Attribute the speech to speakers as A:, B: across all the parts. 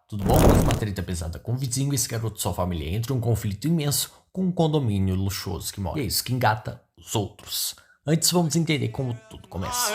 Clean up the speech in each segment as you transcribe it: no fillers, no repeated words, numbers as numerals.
A: tudo bom? Após uma treta pesada com o vizinho, esse garoto e sua família entram em um conflito imenso com um condomínio luxuoso que mora. E é isso que engata os outros. Antes vamos entender como tudo começa.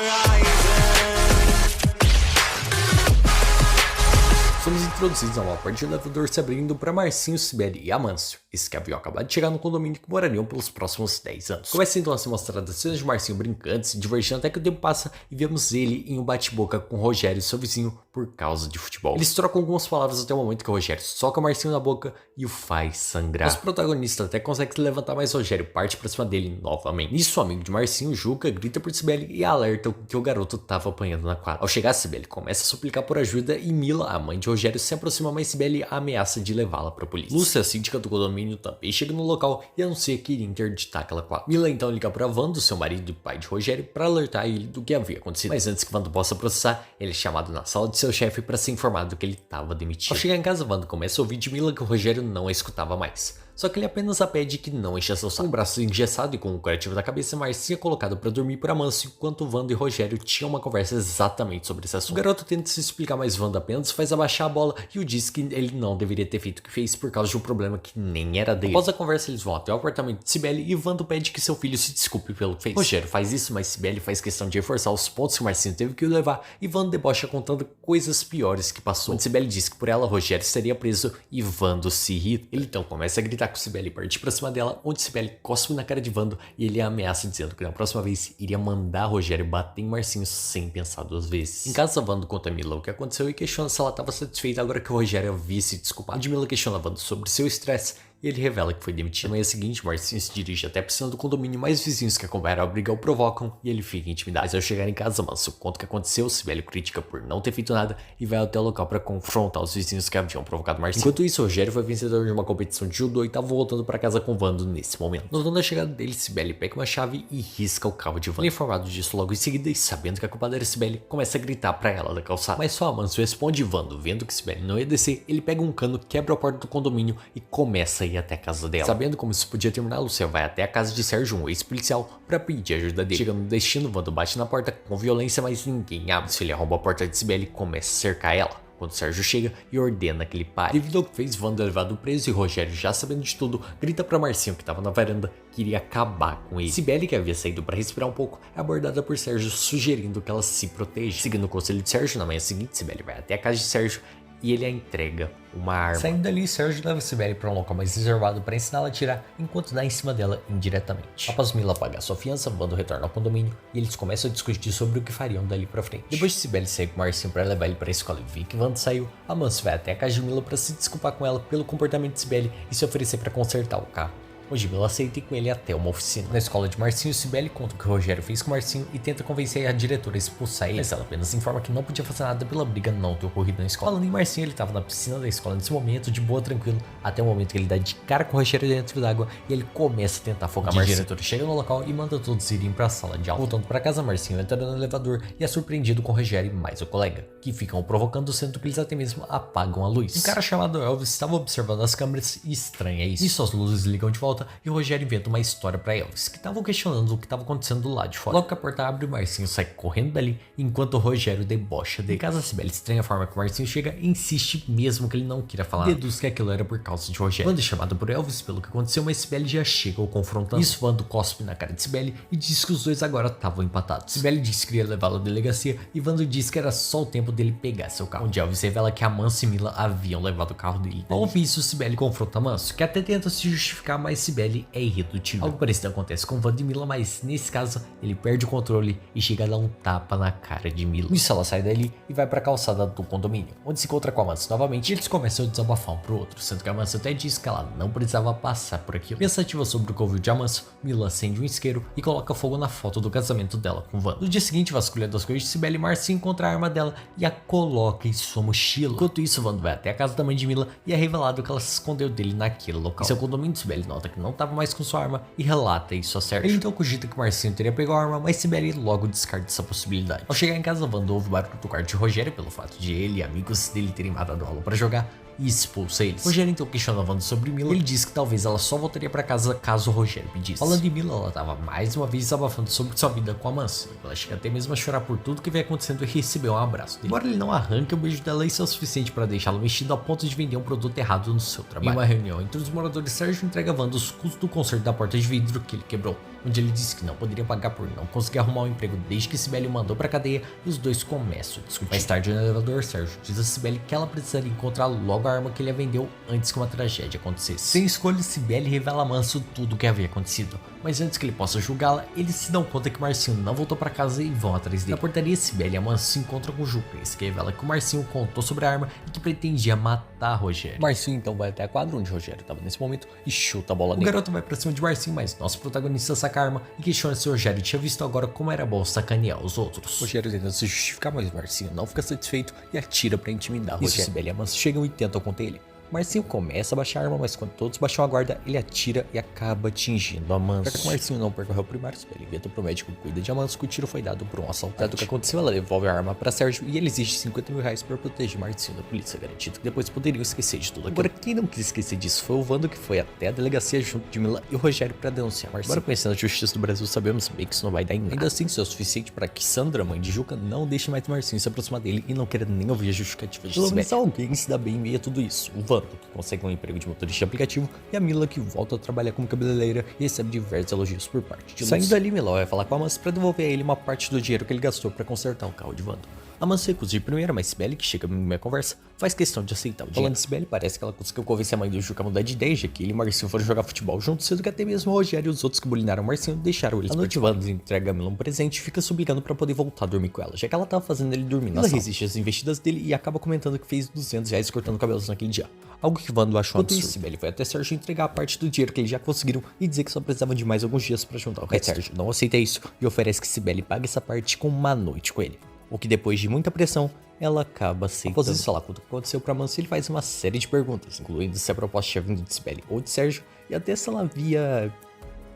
A: Somos introduzidos a uma parte do elevador se abrindo para Marcinho, Sibeli e Amâncio. Esse que haviam acabado de chegar no condomínio que morariam pelos próximos 10 anos. Começa então a ser mostrada cenas de Marcinho brincando, se divertindo até que o tempo passa e vemos ele em um bate-boca com o Rogério e seu vizinho por causa de futebol. Eles trocam algumas palavras até o momento que o Rogério soca Marcinho na boca e o faz sangrar. Os protagonistas até conseguem se levantar, mas Rogério parte pra cima dele novamente. Nisso, o amigo de Marcinho, Juca, grita por Sibeli e alerta que o garoto tava apanhando na quadra. Ao chegar, Sibeli começa a suplicar por ajuda e Mila, a mãe de Rogério, se aproxima, mas Sibeli ameaça de levá-la pra polícia. Lúcia, a síndica do condomínio, também chega no local e anuncia que iria interditar aquela quadra. Mila então liga pra Vando, seu marido e pai de Rogério, pra alertar ele do que havia acontecido. Mas antes que Vando possa processar, ele é chamado na sala de seu chefe para ser informado que ele estava demitido. Ao chegar em casa, Vando começa a ouvir de Mila que o Rogério não a escutava mais. Só que ele apenas a pede que não encha seu saco. Com o braço engessado e com o curativo da cabeça, Marcinha é colocado para dormir por Amâncio, enquanto Vando e Rogério tinham uma conversa exatamente sobre esse assunto. O garoto tenta se explicar, mas Vando apenas faz abaixar a bola e o diz que ele não deveria ter feito o que fez por causa de um problema que nem era dele. Após a conversa, eles vão até o apartamento de Sibeli e Vando pede que seu filho se desculpe pelo que fez. Rogério faz isso, mas Sibeli faz questão de reforçar os pontos que Marcinho teve que o levar e Vando debocha contando coisas piores que passou. Quando Sibeli diz que por ela Rogério seria preso e Vando se irrita. Ele então começa a gritar com Sibeli e partir pra cima dela, onde Sibeli cospe na cara de Vando e ele ameaça dizendo que na próxima vez iria mandar Rogério bater em Marcinho sem pensar duas vezes. Em casa, Vando conta a Mila o que aconteceu e questiona se ela estava satisfeita agora que o Rogério havia se desculpado. Mila questiona Vando sobre seu estresse e ele revela que foi demitido. Na manhã seguinte, Marcinho se dirige até a piscina do condomínio, mais vizinhos que acompanharam a briga o provocam e ele fica intimidado. Mas ao chegar em casa, Amâncio conta o que aconteceu, Sibeli critica por não ter feito nada e vai até o local para confrontar os vizinhos que haviam provocado Marcinho. Enquanto isso, Rogério foi vencedor de uma competição de judô e estava voltando para casa com Vando nesse momento. Notando a chegada dele, Sibeli pega uma chave e risca o carro de Vando. Ele é informado disso logo em seguida e, sabendo que a culpada era Sibeli, começa a gritar para ela da calçada. Mas só Amâncio responde Vando, vendo que Sibeli não ia descer, ele pega um cano, quebra a porta do condomínio e começa a ir até a casa dela. Sabendo como isso podia terminar, Lúcia vai até a casa de Sérgio, um ex-policial, para pedir ajuda dele. Chegando no destino, Vando bate na porta com violência, mas ninguém abre. Se ele arromba a porta de Sibeli e começa a cercar ela. Quando Sérgio chega e ordena que ele pare. Devido ao que fez, Vando é levado preso e Rogério, já sabendo de tudo, grita para Marcinho, que estava na varanda, que iria acabar com ele. Sibeli, que havia saído para respirar um pouco, é abordada por Sérgio, sugerindo que ela se proteja. Seguindo o conselho de Sérgio, na manhã seguinte, Sibeli vai até a casa de Sérgio e ele a entrega uma arma. Saindo dali, Sérgio leva Sibeli para um local mais reservado para ensiná-la a atirar, enquanto dá em cima dela indiretamente. Após Mila pagar sua fiança, Vando retorna ao condomínio e eles começam a discutir sobre o que fariam dali pra frente. Depois de Sibeli sair com Marcinho para levar ele para a escola e ver que Vando saiu, Amâncio vai até a casa de Mila para se desculpar com ela pelo comportamento de Sibeli e se oferecer para consertar o carro. Hoje Mila aceita e com ele até uma oficina. Na escola de Marcinho, Sibeli conta o que o Rogério fez com Marcinho e tenta convencer a diretora a expulsar ele, mas ela apenas informa que não podia fazer nada pela briga não ter ocorrido na escola. Falando em Marcinho, ele estava na piscina da escola nesse momento, de boa, tranquilo, até o momento que ele dá de cara com o Rogério dentro d'água e ele começa a tentar afogar Marcinho. A diretora chega no local e manda todos irem para a sala de aula. Voltando para casa, Marcinho entra no elevador e é surpreendido com o Rogério e mais o colega, que ficam o provocando, sendo que eles até mesmo apagam a luz. Um cara chamado Elvis estava observando as câmeras e estranha isso. Nisso as luzes ligam de volta e o Rogério inventa uma história para Elvis, que estavam questionando o que estava acontecendo do lado de fora. Logo que a porta abre, Marcinho sai correndo dali, enquanto o Rogério debocha dele. Em casa, Sibeli estranha a forma que o Marcinho chega e insiste mesmo que ele não queira falar. Deduz que aquilo era por causa de Rogério. Vando é chamado por Elvis pelo que aconteceu, mas Sibeli já chega o confrontando. Isso, Vando cospe na cara de Sibeli e diz que os dois agora estavam empatados. Sibeli disse que ia levá-lo à delegacia e Vando diz que era só o tempo dele pegar seu carro, onde Elvis revela que Amâncio e Mila haviam levado o carro dele. Ao ouvir isso, Sibeli confronta Amâncio, que até tenta se justificar, mas Sibeli é irredutível. Algo parecido acontece com Vando e Mila, mas nesse caso ele perde o controle e chega a dar um tapa na cara de Mila. Nisso ela sai dali e vai para a calçada do condomínio, onde se encontra com Amâncio novamente e eles começam a desabafar um pro outro, sendo que Amâncio até diz que ela não precisava passar por aquilo. Pensativa sobre o que ouviu de Amâncio, Mila acende um isqueiro e coloca fogo na foto do casamento dela com Vando. No dia seguinte, vasculhando as coisas de Sibeli, Marcinho encontra a arma dela e a coloca em sua mochila. Enquanto isso, Vando vai até a casa da mãe de Mila e é revelado que ela se escondeu dele naquele local. Em seu condomínio, Sibeli nota que não estava mais com sua arma e relata isso a Sérgio. Ele então cogita que Marcinho teria pego a arma, mas Sibeli logo descarta essa possibilidade. Ao chegar em casa, Vando ouve o barulho do quarto de Rogério pelo fato de ele e amigos dele terem matado a aula para jogar e expulsa eles. Rogério então questiona Wanda sobre Mila. Ele diz que talvez ela só voltaria pra casa caso o Rogério pedisse. Falando em Mila, ela tava mais uma vez desabafando sobre sua vida com a Amâncio. Ela chega até mesmo a chorar por tudo que vem acontecendo e recebeu um abraço dele. Embora ele não arranque o beijo dela, isso é o suficiente para deixá-la mexida ao ponto de vender um produto errado no seu trabalho. Em uma reunião entre os moradores, Sérgio entrega a Wanda os custos do conserto da porta de vidro que ele quebrou, onde ele disse que não poderia pagar por não conseguir arrumar um emprego desde que Sibeli o mandou pra cadeia, e os dois começam a discutir. Mais tarde no elevador, Sérgio diz a Sibeli que ela precisaria encontrar logo a arma que ele a vendeu antes que uma tragédia acontecesse. Sem escolha, Sibeli revela a Manso tudo o que havia acontecido, mas antes que ele possa julgá-la, eles se dão conta que Marcinho não voltou pra casa e vão atrás dele. Na portaria, Sibeli e a Manso se encontram com o Jucas, que revela que o Marcinho contou sobre a arma e que pretendia matar Rogério. Marcinho então vai até a quadra onde Rogério estava nesse momento e chuta a bola nele. O garoto vai pra cima de Marcinho, mas nosso protagonista saca a arma e questiona se Rogério tinha visto agora como era bom sacanear os outros. Rogério tenta se justificar, mas Marcinho não fica satisfeito e atira pra intimidar Rogério. Sibeli e a Manso chegam e tentam conter ele. Marcinho começa a baixar a arma, mas quando todos baixam a guarda, ele atira e acaba atingindo a Manso. Para que Marcinho não percorreu o primário, Sibeli inventa pro médico que cuida de Manso que o tiro foi dado por um assaltante. O que aconteceu, ela devolve a arma para Sérgio e ele exige 50 mil reais para proteger Marcinho da polícia, garantindo que depois poderiam esquecer de tudo aquilo. Agora, quem não quis esquecer disso foi o Wando, que foi até a delegacia junto de Mila e o Rogério para denunciar Marcinho. Agora, conhecendo a justiça do Brasil, sabemos bem que isso não vai dar em nada. Ainda assim, isso é o suficiente para que Sandra, mãe de Juca, não deixe mais Marcinho se aproximar dele e não queira nem ouvir a justificativa de Sibeli. Pelo menos alguém se dá bem em meio a tudo isso. O Wando, que consegue um emprego de motorista de aplicativo, e a Mila, que volta a trabalhar como cabeleireira e recebe diversos elogios por parte de Luz. Saindo dali, Mila vai falar com a Manso para devolver a ele uma parte do dinheiro que ele gastou para consertar o carro de Wanda. A Manso recusa de primeira, mas Sibeli, que chega em meia conversa, faz questão de aceitar o dinheiro. Falando de Sibeli, parece que ela conseguiu convencer a mãe do Juca a mudar de ideia, já que ele e Marcinho foram jogar futebol juntos, sendo que até mesmo o Rogério e os outros que bulinaram Marcinho deixaram eles. A noite, Wanda entrega a Mila um presente e fica suplicando para poder voltar a dormir com ela, já que ela tava fazendo ele dormir na sala. Ela resiste às investidas dele e acaba comentando que fez 200 reais cortando cabelos naquele dia, algo que Wanda achou absurdo. Sibeli foi até Sérgio entregar a parte do dinheiro que eles já conseguiram e dizer que só precisavam de mais alguns dias para juntar o resto. Sérgio não aceita isso e oferece que Sibeli pague essa parte com uma noite com ele, o que depois de muita pressão, ela acaba aceitando. Após isso, falar tudo o que aconteceu pra Manso, ele faz uma série de perguntas, incluindo se a proposta tinha vindo de Sibeli ou de Sérgio, e até se ela havia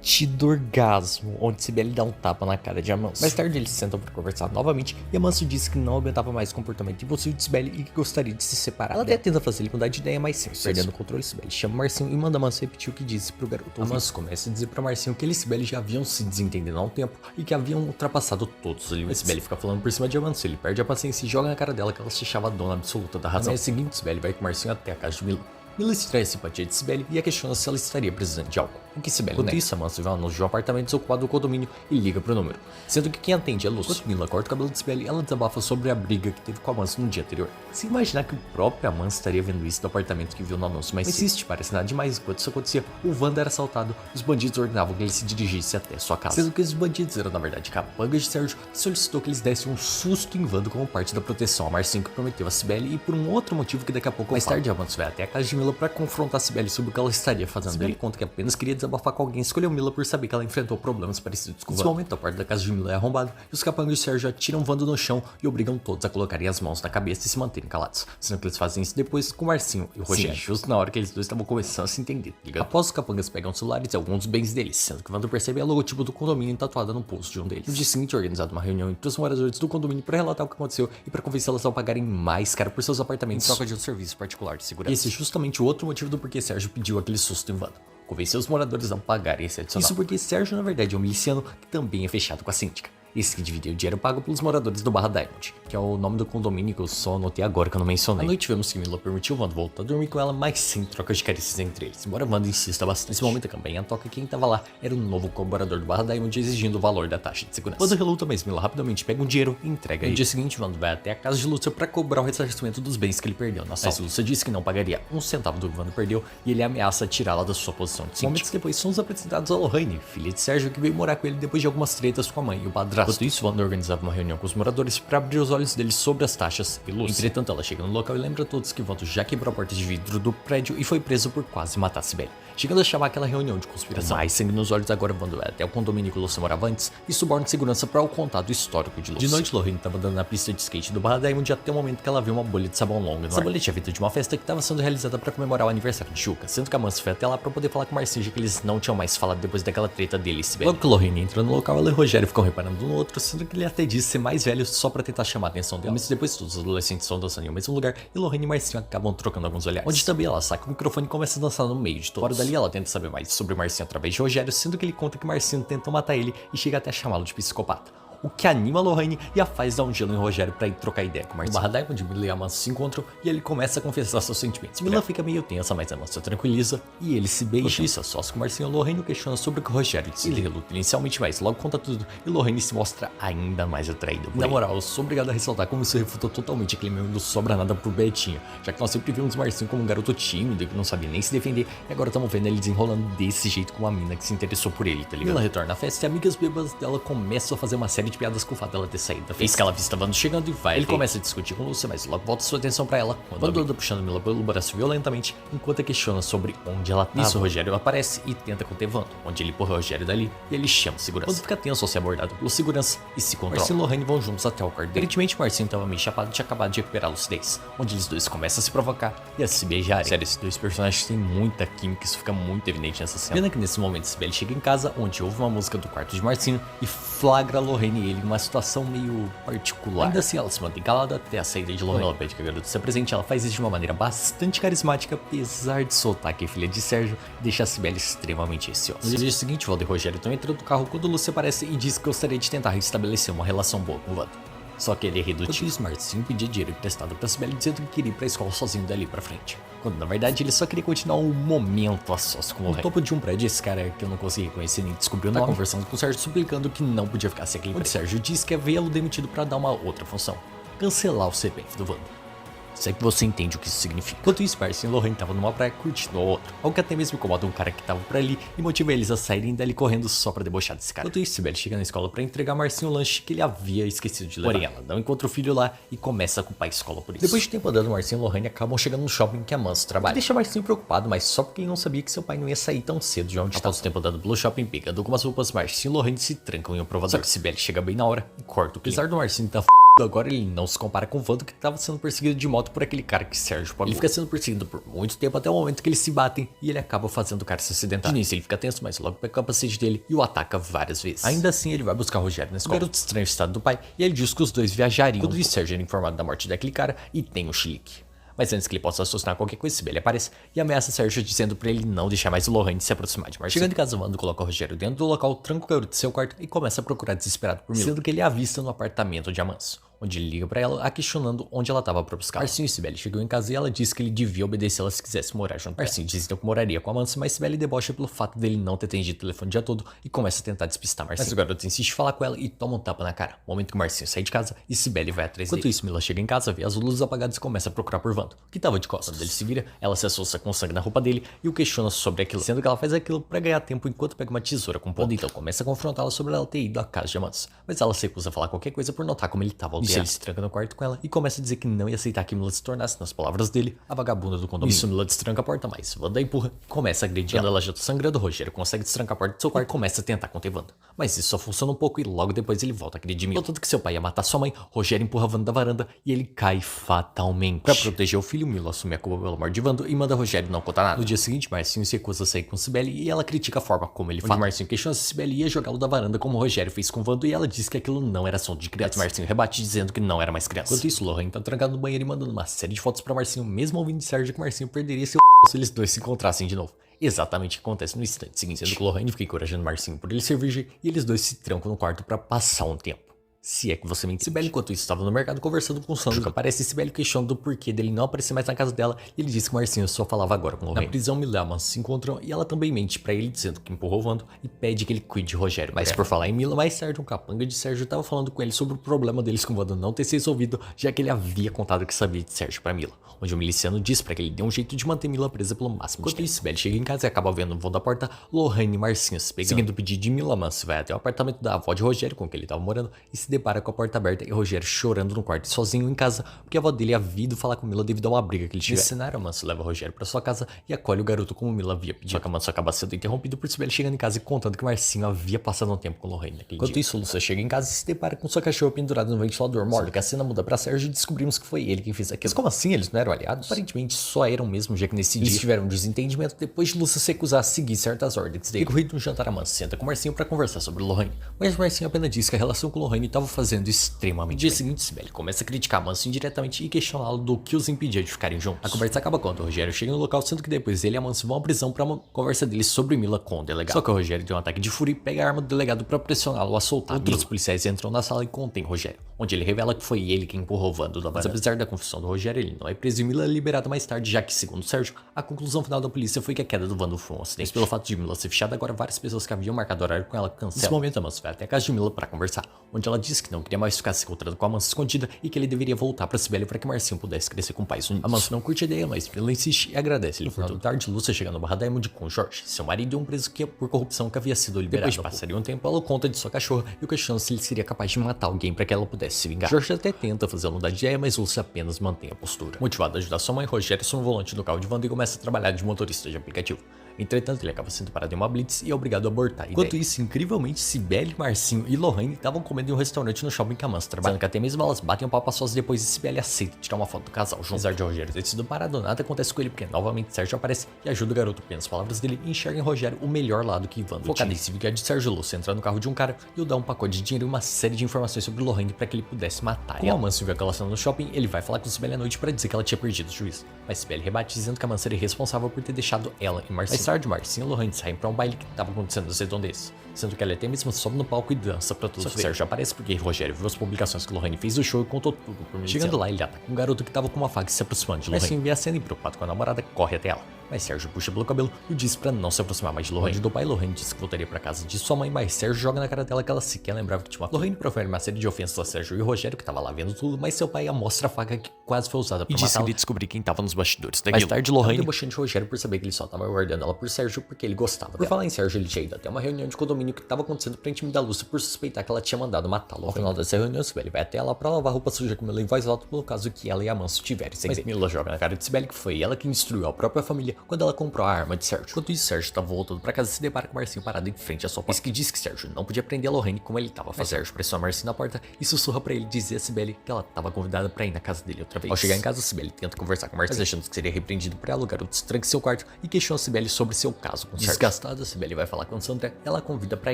A: tido orgasmo, onde Sibeli dá um tapa na cara de Amanso. Mais tarde eles se sentam para conversar novamente e Amanso diz que não aguentava mais o comportamento impulsivo de Sibeli e que gostaria de se separar. Ela até tenta fazer ele mudar de ideia, mas sempre perdendo o controle, Sibeli chama Marcinho e manda Amanso repetir o que disse pro garoto. Amanso começa a dizer pra Marcinho que ele e Sibeli já haviam se desentendendo há um tempo e que haviam ultrapassado todos os limites. Sibeli fica falando por cima de Amanso, ele perde a paciência e joga na cara dela que ela se achava a dona absoluta da razão. Na manhã seguinte, Sibeli vai com Marcinho até a casa de Mila. Mila estranha a simpatia de Sibeli e a questiona se ela estaria precisando de álcool, o que Sibeli nega. Enquanto isso, Amanso vê um anúncio de um apartamento desocupado no condomínio e liga pro número, sendo que quem atende é Luz. Enquanto Mila corta o cabelo de Sibeli, ela desabafa sobre a briga que teve com Amanso no dia anterior. Se imaginar que o próprio Amanso estaria vendo isso do apartamento que viu no anúncio, mas se isso parece nada demais. Enquanto isso acontecia, o Wanda era assaltado e os bandidos ordenavam que ele se dirigisse até sua casa, sendo que os bandidos eram na verdade capangas de Sérgio, que solicitou que eles dessem um susto em Wanda como parte da proteção a Marcinho, que prometeu a Sibeli, e por um outro motivo que daqui a pouco mais tarde Amanso vai até a casa de Mila para confrontar Sibeli sobre o que ela estaria fazendo. Sibeli conta que apenas queria desabafar com alguém e escolheu Mila por saber que ela enfrentou problemas parecidos com o Wanda. Nesse momento, a porta da casa de Mila é arrombada e os capangas de Sérgio atiram Wanda no chão e obrigam todos a colocarem as mãos na cabeça e se manterem calados, sendo que eles fazem isso depois com o Marcinho e o Rogério. Sim, justo na hora que eles dois estavam começando a se entender, ligado? Após os capangas pegam os celulares e alguns dos bens deles, sendo que Wanda percebe a logotipo do condomínio tatuada no pulso de um deles. No dia seguinte, é organizada uma reunião entre os moradores do condomínio para relatar o que aconteceu e para convencê-las a pagarem mais caro por seus apartamentos em troca de um serviço particular de segurança. E esse é justamente o outro motivo do porquê Sérgio pediu aquele susto em Wanda. Convenceu os moradores a pagarem esse adicional. Isso porque Sérgio, na verdade, é um miliciano que também é fechado com a síndica. Esse que dividiu o dinheiro pago pelos moradores do Barra Diamond, que é o nome do condomínio que eu só anotei agora que eu não mencionei. À noite vemos que Mila permitiu Wanda voltar a dormir com ela, mas sem trocas de carícias entre eles, embora Wanda insista bastante. Nesse momento a campanha toca quem tava lá era o novo colaborador do Barra Diamond exigindo o valor da taxa de segurança. Wanda reluta, mas Mila rapidamente pega um dinheiro e entrega ele. No dia seguinte, Wanda vai até a casa de Lúcia para cobrar o ressarcimento dos bens que ele perdeu na sala. Mas Lúcia disse que não pagaria um centavo do que Wanda perdeu e ele ameaça tirá-la da sua posição de síndico. Momentos depois somos apresentados a Lohane, filha de Sérgio, que veio morar com ele depois de algumas tretas com a mãe e o padrasto. Enquanto isso, Wanda organizava uma reunião com os moradores para abrir os olhos deles sobre as taxas e luz. Entretanto, ela chega no local e lembra a todos que Wanda já quebrou a porta de vidro do prédio e foi preso por quase matar Sibeli, chegando a chamar aquela reunião de conspiração. Mais sangue nos olhos, agora Wanda vai até o condomínio que Lúcia morava antes e suborna segurança para o contato histórico de Lúcia. De noite, Lohane estava andando na pista de skate do Barra Diamond até o momento que ela viu uma bolha de sabão longa. Essa bolha tinha vindo de uma festa que estava sendo realizada para comemorar o aniversário de Juca, sendo que a Amanso foi até lá para poder falar com o Marcinho, que eles não tinham mais falado depois daquela treta dele e Sibeli. Logo que Lohane entra no local, ela e o Rogério ficam reparando no no outro, sendo que ele até diz ser mais velho só pra tentar chamar a atenção dela. Mas depois todos os adolescentes estão dançando em um mesmo lugar e Lorraine e Marcinho acabam trocando alguns olhares. Onde também ela saca o microfone e começa a dançar no meio de todos. Fora dali ela tenta saber mais sobre Marcinho através de Rogério, sendo que ele conta que Marcinho tenta matar ele e chega até a chamá-lo de psicopata. O que anima a Lorraine e a faz dar um gelo em Rogério pra ir trocar ideia com o Marcinho. No barra onde Mila e Amancio se encontram e ele começa a confessar seus sentimentos. Mila fica meio tensa, mas Amancio tranquiliza e eles se beijam. Isso, só que o Marcinho, Lorraine questiona sobre o que o Rogério disse. Ele reluta inicialmente, mas logo conta tudo e Lorraine se mostra ainda mais atraída. Na moral, eu sou obrigado a ressaltar como isso refutou totalmente aquele meme do sobra nada pro Betinho, já que nós sempre vimos Marcinho como um garoto tímido que não sabia nem se defender e agora estamos vendo ele desenrolando desse jeito com uma mina que se interessou por ele, tá ligado? Mila retorna à festa e amigas bêbadas dela começam a fazer uma série de piadas com o fato dela ter saído da festa. Que ela vista Wanda chegando e vai. Ele começa a discutir com Lúcia, mas logo volta sua atenção pra ela. Wanda anda puxando Mila pelo braço violentamente, enquanto questiona sobre onde ela tá. Nisso, Rogério aparece e tenta conter Wanda, onde ele empurra Rogério dali e ele chama segurança. Wanda fica tenso ao ser abordado pelo segurança e se controla. Marcinho e Lorraine vão juntos até o quarto dele. Aparentemente, Marcinho tava meio chapado e tinha acabado de recuperar a lucidez, onde eles dois começam a se provocar e a se beijarem. Sério, esses dois personagens têm muita química, isso fica muito evidente nessa cena. Pena que nesse momento Sibeli chega em casa, onde ouve uma música do quarto de Marcinho e flagra Lorraine e ele em uma situação meio particular. Ainda assim, ela se mantém calada até a saída de Lorraine. Ela pede que a garota se apresente, ela faz isso de uma maneira bastante carismática, apesar de soltar que é filha de Sérgio e deixa a Sibeli extremamente receosa. No dia seguinte, Wanda e Rogério estão entrando no carro quando Lúcia aparece e diz que gostaria de tentar restabelecer uma relação boa com Wanda. Só que ele é redutivo. Enquanto Marcinho pedia dinheiro emprestado pra Sibeli, dizendo que queria ir pra escola sozinho dali pra frente. Quando na verdade ele só queria continuar um momento a sós com o Lorraine. No topo de um prédio, esse cara que eu não consegui reconhecer nem descobriu nada, conversando com o Sérgio, suplicando que não podia ficar sem aquele prédio. O Sérgio diz que é vê-lo demitido pra dar uma outra função: cancelar o CPF do Wanda. Se é que você entende o que isso significa. Enquanto isso, Marcinho e Lorraine estavam numa praia curtindo o outro, algo que até mesmo incomoda um cara que tava por ali e motiva eles a saírem dali correndo só pra debochar desse cara. Enquanto isso, Sibeli chega na escola pra entregar a Marcinho o lanche que ele havia esquecido de levar. Porém, ela não encontra o filho lá e começa a culpar a escola por isso. Depois de tempo andando, Marcinho e Lorraine acabam chegando no shopping que a Manso trabalha. Deixa Marcinho preocupado, mas só porque ele não sabia que seu pai não ia sair tão cedo de onde estava. Após o tempo andando pelo shopping, pegando algumas roupas, Marcinho e Lorraine se trancam em um provador. Só que Sibeli chega bem na hora e corta o clima. Apesar do Marcinho tá agora, ele não se compara com o Wanda, que estava sendo perseguido de moto por aquele cara que Sérgio pagou. Ele fica sendo perseguido por muito tempo até o momento que eles se batem e ele acaba fazendo o cara se acidentar. De início ele fica tenso, mas logo pega o capacete dele e o ataca várias vezes. Ainda assim ele vai buscar Rogério na escola. O garoto estranha o estado do pai e ele diz que os dois viajariam. Quando isso, Sérgio é informado da morte daquele cara e tem um chilique. Mas antes que ele possa associar qualquer coisa, Sibeli aparece e ameaça Sérgio dizendo pra ele não deixar mais o Lorraine se aproximar de Marcinho. Chegando em casa, Wanda coloca o Rogério dentro do local, tranca o garoto em seu quarto e começa a procurar desesperado por Mila, sendo que ele a avista no apartamento de Amancio, onde ele liga pra ela, a questionando onde ela tava pra buscar. Marcinho e Sibeli chegam em casa e ela diz que ele devia obedecer ela se quisesse morar junto. Marcinho diz então que moraria com Amancio, mas Sibeli debocha pelo fato dele não ter atendido o telefone o dia todo e começa a tentar despistar Marcinho. Mas o garoto insiste em falar com ela e toma um tapa na cara. Momento que Marcinho sai de casa e Sibeli vai atrás dele. Enquanto isso, Mila chega em casa, vê as luzes apagadas e começa a procurar por Wanda, que tava de costas. Quando ele se vira, ela se assusta com sangue na roupa dele e o questiona sobre aquilo, sendo que ela faz aquilo pra ganhar tempo enquanto pega uma tesoura com ponta. Então começa a confrontá-la sobre ela ter ido à casa de Amancio, mas ela se recusa a falar qualquer coisa por notar como ele tava alterado. Ele se tranca no quarto com ela e começa a dizer que não ia aceitar que Mila se tornasse, nas palavras dele, a vagabunda do condomínio. Isso, Mila destranca a porta, mas Wanda empurra e começa a agredir ela. Ela já tá sangrando, Rogério consegue destrancar a porta do seu quarto e começa a tentar conter Wanda. Mas isso só funciona um pouco e logo depois ele volta a agredir Mila. Tanto que seu pai ia matar sua mãe, Rogério empurra Wanda da varanda e ele cai fatalmente. Pra proteger o filho, Mila assume a culpa pela morte de Wanda e manda Rogério não contar nada. No dia seguinte, Marcinho se recusa a sair com Sibeli e ela critica a forma como ele fala. Marcinho questiona se Sibeli ia jogá-lo da varanda como Rogério fez com Wanda e ela diz que aquilo não era som de criança. Marcinho rebate dizendo que não era mais criança. Enquanto isso, Lorraine tá trancado no banheiro e mandando uma série de fotos pra Marcinho, mesmo ouvindo de Sérgio que Marcinho perderia seu se eles dois se encontrassem de novo. Exatamente o que acontece no instante seguinte, sendo que Lorraine fica encorajando Marcinho por ele ser virgem e eles dois se trancam no quarto pra passar um tempo. Se é que você me entende. Sibeli, enquanto isso, estava no mercado conversando com o Sandro. Aparece Sibeli questionando do porquê dele não aparecer mais na casa dela e ele disse que Marcinho só falava agora com Lorraine. Na prisão, Mila e Amancio se encontram e ela também mente pra ele dizendo que empurrou o Wanda e pede que ele cuide de Rogério. Mas por falar em Mila, mais tarde um capanga de Sérgio estava falando com ele sobre o problema deles com o Wanda não ter se resolvido, já que ele havia contado que sabia de Sérgio pra Mila, onde o miliciano diz pra que ele dê um jeito de manter Mila presa pelo máximo de tempo. Enquanto isso, Sibeli chega em casa e acaba vendo no vão da porta Lorraine e Marcinho se pegando. Seguindo o pedido de Mila, Amancio vai até o apartamento da avó de Rogério com que ele estava morando e se depara com a porta aberta e Rogério chorando no quarto sozinho em casa, porque a avó dele havia ido falar com Mila devido a uma briga que ele tiver. Nesse cenário, Amancio leva Rogério para sua casa e acolhe o garoto como Mila havia pedido. Só que Amancio acaba sendo interrompido por Sibeli chegando em casa e contando que Marcinho havia passado um tempo com Lorraine naquele dia. Enquanto isso, Lúcia chega em casa e se depara com sua cachorra pendurada no ventilador morto. Que a cena muda pra Sérgio e descobrimos que foi ele quem fez aquilo. Mas como assim? Eles não eram aliados? Aparentemente só eram mesmo, já que nesse dia eles tiveram um desentendimento depois de Lúcia se recusar a seguir certas ordens dele. Decorrido no jantar, Amancio senta com Marcinho pra conversar sobre Lorraine, mas Marcinho apenas diz que a relação com Lorraine estava fazendo extremamente. No dia seguinte, Sibeli começa a criticar Amancio indiretamente e questioná-lo do que os impedia de ficarem juntos. A conversa acaba quando o Rogério chega no local, sendo que depois ele e Amancio vão à prisão pra uma conversa deles sobre Mila com o delegado. Só que o Rogério tem um ataque de fúria e pega a arma do delegado pra pressioná-lo a soltar. Outros policiais entram na sala e contêm Rogério, onde ele revela que foi ele quem empurrou o Wando da varanda. Mas apesar da confissão do Rogério, ele não é preso e Mila é liberada mais tarde, já que, segundo Sérgio, a conclusão final da polícia foi que a queda do Wando foi um acidente. Mas pelo fato de Mila ser fechada, agora várias pessoas que haviam marcado horário com ela cancelam. Nesse momento, Amancio vai até a casa de Mila pra conversar, onde ela diz que não queria mais ficar se encontrando com a Amancio escondida e que ele deveria voltar pra Sibeli para que Marcinho pudesse crescer com pais unidos. Amancio não curte a ideia, mas Mila insiste e agradece ele. No final da tarde, Lúcia chega no Barra Diamond com Jorge, seu marido e um preso que por corrupção que havia sido liberado. Depois passaria um tempo, ela conta de sua cachorra e o questiona se ele seria capaz de matar alguém para que ela pudesse se vingar. Jorge até tenta fazer ela mudar de ideia, mas Lúcia apenas mantém a postura. Motivado a ajudar sua mãe, Rogério assume o volante do carro de Wanda e começa a trabalhar de motorista de aplicativo. Entretanto, ele acaba sendo parado em uma blitz e é obrigado a abortar. Enquanto isso, incrivelmente, Sibeli, Marcinho e Lorraine estavam comendo em um restaurante no shopping que Amancio trabalha. Sendo que até mesmo elas batem um papo sós depois e Sibeli aceita tirar uma foto do casal junto. Apesar de Rogério ter sido parado, nada acontece com ele porque novamente Sérgio aparece e ajuda o garoto pelas palavras dele e enxerga em Rogério o melhor lado que Wanda focado em se vingar de Sérgio Lúcia entra no carro de um cara e o dá um pacote de dinheiro e uma série de informações sobre Lorraine para que ele pudesse matar. Como Amancio viu aquela cena no shopping, ele vai falar com Sibeli à noite para dizer que ela tinha perdido o juízo. Mas Sibeli rebate dizendo que Amancio seria responsável por ter deixado ela e Marcinho. Mais tarde, Marcinho e Lorraine saem pra um baile que tava acontecendo nas redondezas, sendo que ela até mesmo sobe no palco e dança pra todos. Só que Sérgio aparece porque Rogério viu as publicações que Lorraine fez do show e contou tudo por mim. Chegando lá, ele ataca um garoto que tava com uma faca se aproximando de Lorraine. Marcinho vê a cena e, preocupado com a namorada, corre até ela. Mas Sérgio puxa pelo cabelo e diz pra não se aproximar mais de Lorraine. Do pai, Lorraine disse que voltaria pra casa de sua mãe, mas Sérgio joga na cara dela que ela sequer lembrava que tinha uma. Lorraine profere uma série de ofensas a Sérgio e Rogério, que tava lá vendo tudo, mas seu pai mostra a faca que quase foi usada pra matá-la. E descobrir quem tava nos bastidores daquilo. Mais tarde, Lorraine debochando de Rogério por saber que ele só tava guardando ela por Sérgio porque ele gostava dela. Por falar em Sérgio, ele tinha ido até uma reunião de condomínio que tava acontecendo pra intimidar Lúcia por suspeitar que ela tinha mandado matá-lo. Ao final dessa reunião, Sibeli vai até ela pra lavar roupa suja com Mila em voz alta pelo caso que ela e Amancio tiverem. Mas Mila joga na cara de Sibeli que foi ela que destruiu a própria família quando ela comprou a arma de Sérgio. Enquanto isso, Sérgio tava voltando pra casa e se depara com Marcinho parado em frente à sua porta. Isso que diz que Sérgio não podia prender a Lorraine como ele tava fazendo. Sérgio pressiona Marcinho na porta e sussurra pra ele dizer a Sibeli que ela tava convidada pra ir na casa dele outra vez. Ao chegar em casa, Sibeli tenta conversar com Marcinho, mas achando que seria repreendido por ela, o garoto se tranca em seu quarto e questiona Sibeli sobre seu caso com Sérgio. Desgastada, Sibeli vai falar com Sandra, ela a convida pra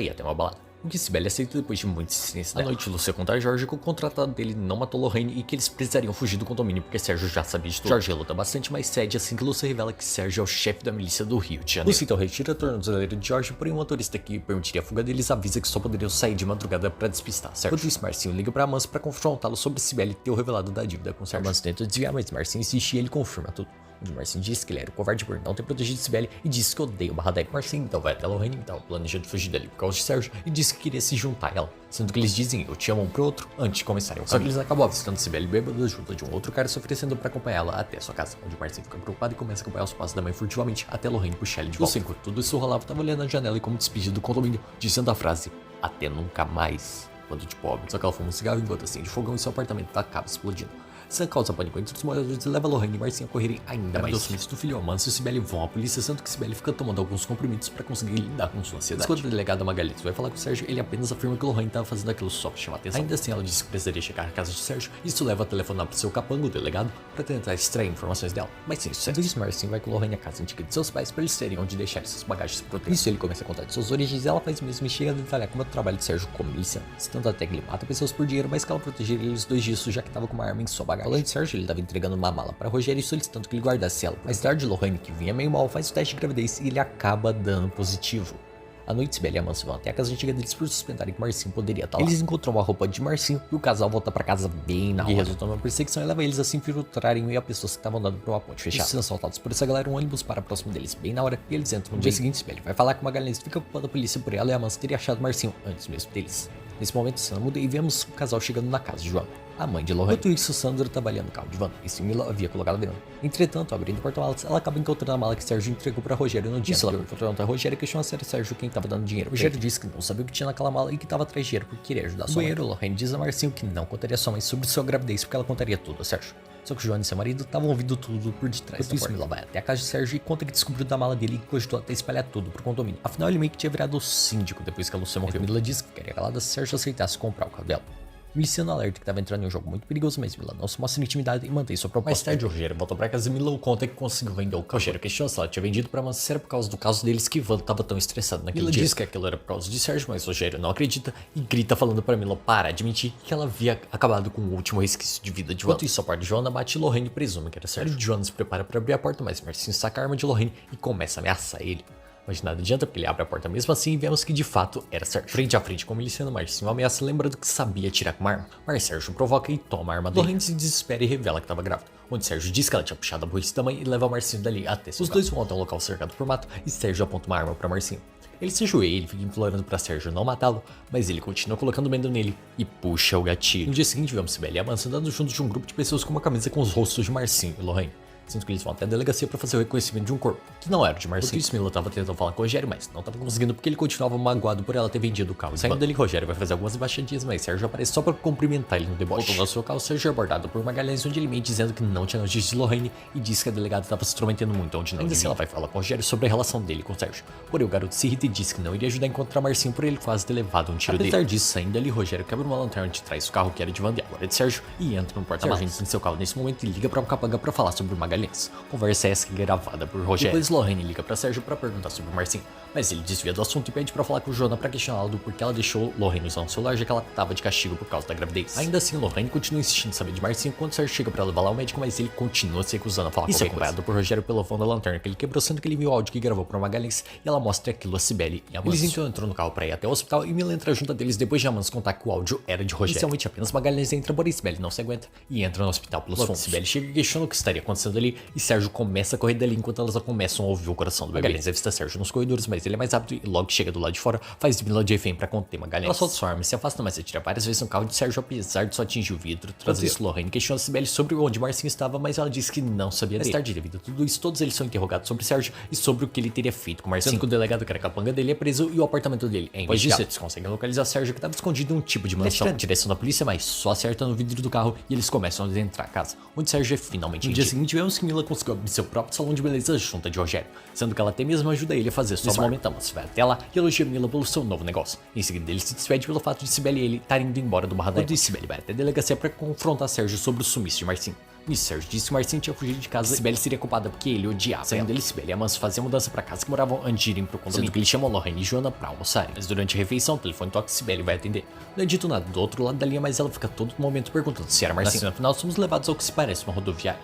A: ir até uma balada, o que Sibeli aceita depois de muita insistência dela. À noite, Lúcia conta a Jorge que o contratado dele não matou Lorraine e que eles precisariam fugir do condomínio porque Sérgio já sabia de tudo. Jorge luta bastante, mas cede assim que Lúcia revela que Sérgio é o chefe da milícia do Rio de Janeiro. Lúcia então retira a tornozeleira de Jorge, porém um motorista que permitiria a fuga deles avisa que só poderiam sair de madrugada pra despistar Sérgio. Enquanto isso, Marcinho liga pra Amancio pra confrontá-lo sobre Sibeli ter o revelado da dívida com Sérgio. Amancio tenta desviar, mas Marcinho insiste e ele confirma tudo. Marcinho diz que ele era o covarde por não ter protegido Sibeli e disse que odeia o Barra Diamond. Marcinho então vai até Lorraine, que tava planejando fugir dali por causa de Sérgio, e disse que queria se juntar a ela, sendo que eles dizem eu te amo um pro outro antes de começarem o caminho. Só que eles acabam avistando Sibeli bêbada junto de um outro cara se oferecendo pra acompanhá-la até sua casa, onde Marcinho fica preocupado e começa a acompanhar os passos da mãe furtivamente até Lorraine puxar ele de volta. Enquanto tudo isso rolava, tava olhando na janela e como despedido do condomínio, dizendo a frase até nunca mais, quando de pobre. Só que ela fuma um cigarro enquanto acende fogão e seu apartamento acaba explodindo. Isso causa pânico entre os moradores e leva Lorraine e Marcinho a correrem ainda mais. Os filhos do filho Amancio e Sibeli vão à polícia, sendo que Sibeli fica tomando alguns comprimidos para conseguir lidar com sua ansiedade. Quando o delegado Magalhães vai falar com o Sérgio, ele apenas afirma que Lorraine estava fazendo aquilo só para chamar atenção. Ainda assim, ela disse que precisaria chegar à casa de Sérgio, e isso leva a telefonar para seu capanga, o delegado, para tentar extrair informações dela. Mas sem sucesso. Isso, Marcinho vai com Lorraine à casa antiga de seus pais para eles terem onde deixar suas bagagens protegidas. Isso ele começa a contar de suas origens e ela faz mesmo e chega a detalhar como é o trabalho de Sérgio como miliciano, citando até que ele mata pessoas por dinheiro, mas que ela protegeria eles dois disso, já que estava com uma arma em sua bagagem. Além de Sérgio, ele estava entregando uma mala para Rogério e solicitando que ele guardasse ela. Mais tarde, Lorraine, que vinha meio mal, faz o teste de gravidez e ele acaba dando positivo. À noite, Sibeli e Amancio vão até a casa antiga deles por suspeitarem que Marcinho poderia estar lá. Eles encontram a roupa de Marcinho e o casal volta pra casa bem na hora. E resulta numa perseguição e leva eles a se infiltrarem e a pessoas que estavam andando por uma ponte fechada. Eles são assaltados por essa galera, um ônibus para próximo deles bem na hora e eles entram. No dia seguinte, Sibeli vai falar que Magalhães fica culpando a polícia por ela e Amancio teria achado Marcinho antes mesmo deles. Nesse momento, a cena muda e vemos o casal chegando na casa de Joana, a mãe de Lorraine. Enquanto isso, Sandra trabalhando no carro de Wanda, e Simila havia colocado dentro. Entretanto, abrindo o porta-malas, ela acaba encontrando a mala que Sérgio entregou para Rogério no dia. Isso, ela perguntou a Rogério e questionou se era Sérgio quem estava dando dinheiro. Rogério disse que não sabia o que tinha naquela mala e que estava atrás de dinheiro porque queria ajudar sua mãe. Lorraine diz a Marcinho que não contaria sua mãe sobre sua gravidez porque ela contaria tudo a Sérgio. Só que Joana e seu marido estavam ouvindo tudo por detrás. Enquanto isso, Mila vai até a casa de Sérgio e conta que descobriu da mala dele e cogitou até espalhar tudo pro condomínio. Afinal, ele meio que tinha virado o síndico depois que a Lúcia morreu. Mila disse que queria calada se Sérgio aceitasse comprar o carro dela. Iniciando o alerta que estava entrando em um jogo muito perigoso, mas Mila não se mostra intimidade e mantém sua proposta. Mais tarde, Rogério voltou pra casa e Mila conta que conseguiu vender o carro. Rogério questiona se ela tinha vendido pra Amanda se era por causa do caso deles que Wanda estava tão estressado naquele dia. Mila diz que aquilo era por causa de Sérgio, mas Rogério não acredita e grita falando pra Mila parar de mentir que ela havia acabado com o último resquício de vida de Wanda. Enquanto isso, a parte de Joana bate e Lorraine presume que era Sérgio. Joana se prepara pra abrir a porta, mas Marcinho saca a arma de Lorraine e começa a ameaçar ele. Mas nada adianta porque ele abre a porta mesmo assim e vemos que de fato era Sérgio. Frente a frente com o miliciano, Marcinho ameaça lembrando que sabia atirar com uma arma. Mas Sérgio provoca e toma a arma dele. Lorraine se desespera e revela que estava grávida. Onde Sérgio diz que ela tinha puxado a burrice da mãe e leva Marcinho dali até seu carro. Os dois vão até um local cercado por mato e Sérgio aponta uma arma para Marcinho. Ele se ajoelha e fica implorando para Sérgio não matá-lo, mas ele continua colocando medo nele e puxa o gatilho. No dia seguinte, vemos Sibeli e Amanda andando juntos de um grupo de pessoas com uma camisa com os rostos de Marcinho e Lorraine. Sendo que eles vão até a delegacia para fazer o reconhecimento de um corpo, que não era de Marcinho. Enquanto isso, Mila tava tentando falar com o Rogério, mas não tava conseguindo porque ele continuava magoado por ela ter vendido o carro. Saindo dali, Rogério vai fazer algumas embaixadinhas, mas Sérgio aparece só para cumprimentar ele no deboche. Voltando ao seu carro, Sérgio é abordado por Magalhães, onde ele mente dizendo que não tinha notícias de Lorraine e diz que a delegada estava se intrometendo muito, onde não. Ainda assim, ela vai falar com o Rogério sobre a relação dele com Sérgio. Porém, o garoto se irrita e diz que não iria ajudar a encontrar Marcinho por ele quase ter levado um tiro dele. Apesar disso, saindo ali, Rogério quebra uma lanterna de trás do carro que era de Wanda e agora é de Sérgio e entra no porta-malas. Sérgio entra em seu carro nesse momento e liga para um capanga para falar sobre o Magalhães. Conversa essa que é gravada por Rogério. Depois Lorraine liga pra Sérgio pra perguntar sobre o Marcinho, mas ele desvia do assunto e pede pra falar com o Joana pra questioná-lo do porquê ela deixou Lorraine usar um celular já que ela tava de castigo por causa da gravidez. Ainda assim, Lorraine continua insistindo em saber de Marcinho quando Sérgio chega pra levar lá ao médico, mas ele continua se recusando a falar com ele. Isso é acompanhado por Rogério pelo fone da lanterna que ele quebrou, sendo que ele viu o áudio que gravou pra Magalhães e ela mostra aquilo a Sibeli e a Amanda. Eles então entram no carro pra ir até o hospital e Mila entra junto deles depois de Amanda contar que o áudio era de Rogério. Inicialmente apenas Magalhães entra, porém Sibeli não se aguenta e entra no hospital pelos fundos. Sibeli chega e questiona o que estaria acontecendo ali e Sérgio começa a correr dali enquanto elas começam a ouvir o coração do bebê. Magalhães avista Sérgio nos corredores, mas ele é mais rápido e logo que chega do lado de fora, faz de Mila de refém pra conter Magalhães. Ela solta sua arma e se afasta, mas atira várias vezes no carro de Sérgio, apesar de só atingir o vidro. Tras isso, Lorraine questiona Sibeli sobre onde Marcinho estava, mas ela disse que não sabia dele. Mais tarde, devido a tudo isso, todos eles são interrogados sobre Sérgio e sobre o que ele teria feito com Marcinho. Sendo que o delegado que era capanga dele é preso e o apartamento dele é investigado. Depois disso, eles conseguem localizar Sérgio que estava escondido em um tipo de mansão. Na direção da polícia, mas só acerta no vidro do carro e eles começam a adentrar a casa, onde Sérgio é finalmente No dia seguinte, vemos que Mila conseguiu abrir seu próprio salão de beleza junto de Rogério, sendo que ela até mesmo ajuda ele a fazer sua barba. Nesse momento, Amanda vai até lá e elogia Mila pelo seu novo negócio. Em seguida, ele se despede pelo fato de Sibeli e ele estarem indo embora do Barra da Época. Sibeli vai até a delegacia para confrontar Sérgio sobre o sumiço de Marcinho. Nisso, Sérgio disse que Marcinho tinha fugido de casa e Sibeli seria culpada porque ele odiava. Saindo dele, Sibeli e Amanda faziam mudança pra casa que moravam antes de irem pro condomínio, sendo que ele chamou Lorraine e Joana pra almoçarem. Mas durante a refeição, o telefone toca e Sibeli vai atender. Não é dito nada do outro lado da linha, mas ela fica todo momento perguntando se era Marcinho. No final, somos levados ao que se parece uma rodoviária.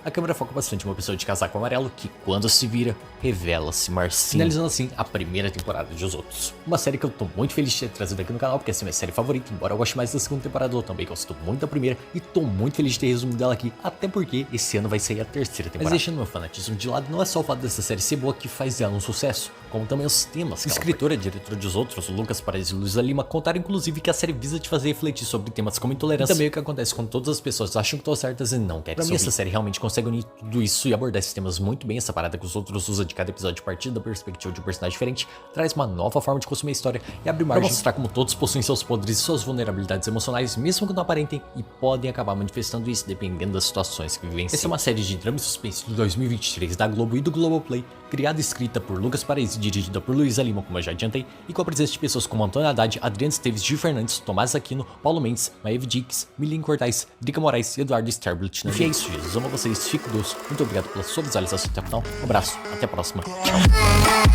A: A câmera foca bastante em uma pessoa de casaco amarelo que, quando se vira, revela-se Marcinho. Finalizando assim a primeira temporada de Os Outros. Uma série que eu tô muito feliz de ter trazido aqui no canal, porque essa é a minha série favorita, embora eu goste mais da segunda temporada, eu também gosto muito da primeira, e tô muito feliz de ter resumido dela aqui, até porque esse ano vai sair a terceira temporada. Mas deixando meu fanatismo de lado, não é só o fato dessa série ser boa que faz dela um sucesso, como também os temas que escritor e diretor de Os Outros, Lucas Paredes e Luísa Lima, contaram inclusive que a série visa te fazer refletir sobre temas como intolerância e também o que acontece quando todas as pessoas acham que estão certas e não querem. Pra mim, essa série realmente consegue unir tudo isso e abordar esses temas muito bem. Essa parada que Os Outros usa de cada episódio a partir da perspectiva de um personagem diferente, traz uma nova forma de consumir a história e abre margem pra mostrar como todos possuem seus poderes e suas vulnerabilidades emocionais, mesmo que não aparentem, e podem acabar manifestando isso dependendo das situações que vivem. Essa é uma série de drama e suspense de 2023 da Globo e do Globoplay, criada e escrita por Lucas Paredes e dirigida por Luísa Lima, como eu já adiantei, e com a presença de pessoas como Antônio Haddad, Adriano Esteves, Gil Fernandes, Tomás Aquino, Paulo Mendes, Maeve Dix, Milen Cortais, Drica Moraes e Eduardo Sterblit. E é isso, Jesus. Amo vocês, fico Deus. Muito obrigado pela sua visualização até o final. Um abraço, até a próxima. Tchau.